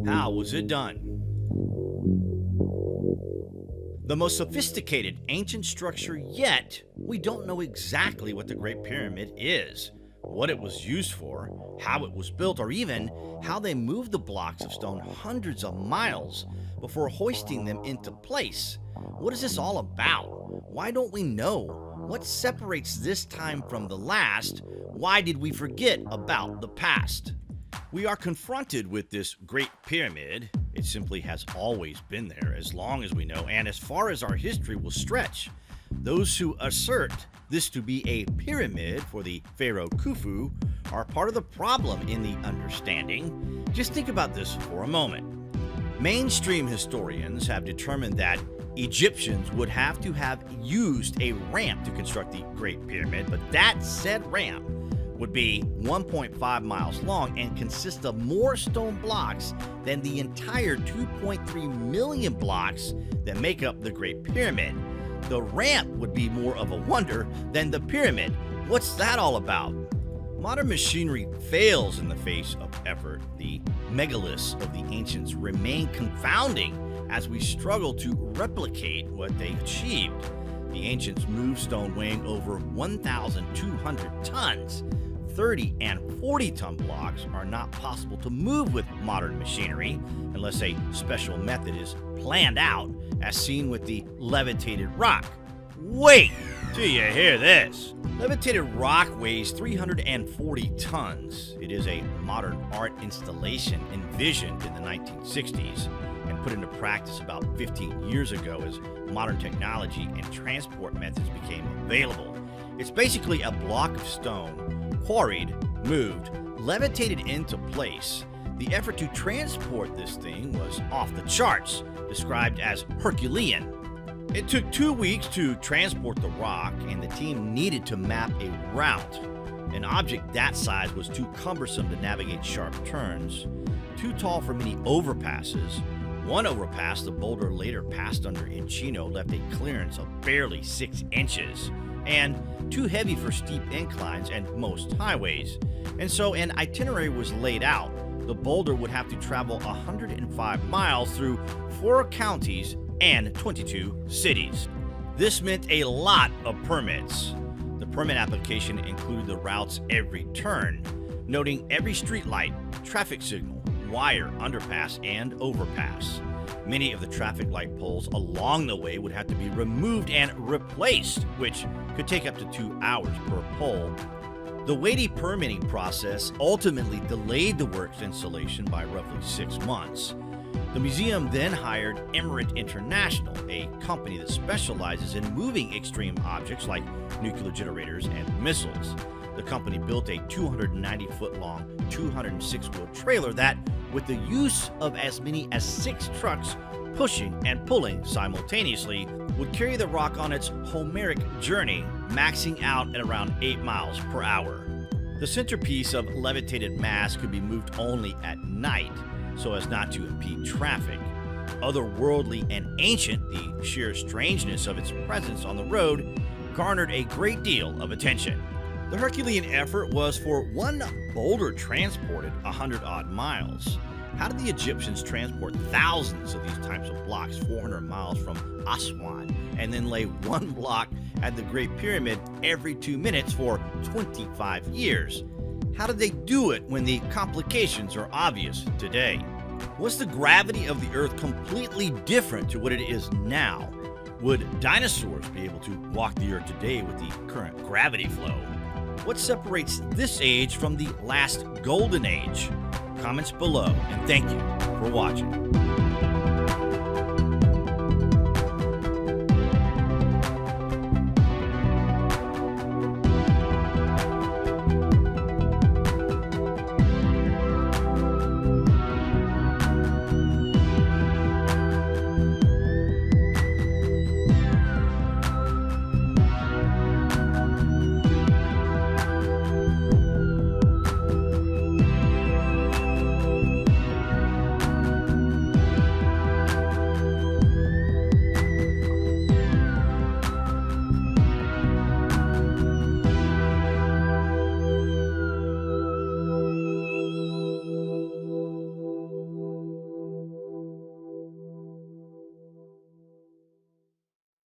How was it done? The most sophisticated ancient structure yet, we don't know exactly what the Great Pyramid is, what it was used for, how it was built, or even how they moved the blocks of stone hundreds of miles before hoisting them into place. What is this all about? Why don't we know? What separates this time from the last? Why did we forget about the past? We are confronted with this Great Pyramid. It simply has always been there as long as we know and as far as our history will stretch. Those who assert this to be a pyramid for the Pharaoh Khufu are part of the problem in the understanding. Just think about this for a moment. Mainstream historians have determined that Egyptians would have to have used a ramp to construct the Great Pyramid, but that said ramp would be 1.5 miles long and consist of more stone blocks than the entire 2.3 million blocks that make up the Great Pyramid. The ramp would be more of a wonder than the pyramid. What's that all about? Modern machinery fails in the face of effort. The megaliths of the ancients remain confounding as we struggle to replicate what they achieved. The ancients moved stone weighing over 1,200 tons. 30 and 40 ton blocks are not possible to move with modern machinery unless a special method is planned out, as seen with the levitated rock. Wait till you hear this. Levitated rock weighs 340 tons. It is a modern art installation envisioned in the 1960s and put into practice about 15 years ago as modern technology and transport methods became available. It's basically a block of stone quarried, moved, levitated into place. The effort to transport this thing was off the charts, described as Herculean. It took 2 weeks to transport the rock, and the team needed to map a route. An object that size was too cumbersome to navigate sharp turns, too tall for many overpasses. One overpass the boulder later passed under in Chino left a clearance of barely 6 inches, and too heavy for steep inclines and most highways. And so an itinerary was laid out. The boulder would have to travel 105 miles through 4 counties and 22 cities. This meant a lot of permits. The permit application included the route's every turn, noting every street light, traffic signal, wire, underpass, and overpass. Many of the traffic light poles along the way would have to be removed and replaced, which could take up to 2 hours per pole. The weighty permitting process ultimately delayed the work's installation by roughly 6 months. The museum then hired Emirate International, a company that specializes in moving extreme objects like nuclear generators and missiles. The company built a 290-foot-long, 206-wheel trailer that, with the use of as many as 6 trucks pushing and pulling simultaneously, would carry the rock on its Homeric journey, maxing out at around 8 miles per hour. The centerpiece of levitated mass could be moved only at night, so as not to impede traffic. Otherworldly and ancient, the sheer strangeness of its presence on the road garnered a great deal of attention. The Herculean effort was for one boulder transported 100-odd miles. How did the Egyptians transport thousands of these types of blocks 400 miles from Aswan and then lay one block at the Great Pyramid every 2 minutes for 25 years? How did they do it when the complications are obvious today? Was the gravity of the Earth completely different to what it is now? Would dinosaurs be able to walk the Earth today with the current gravity flow? What separates this age from the last golden age? Comments below, and thank you for watching.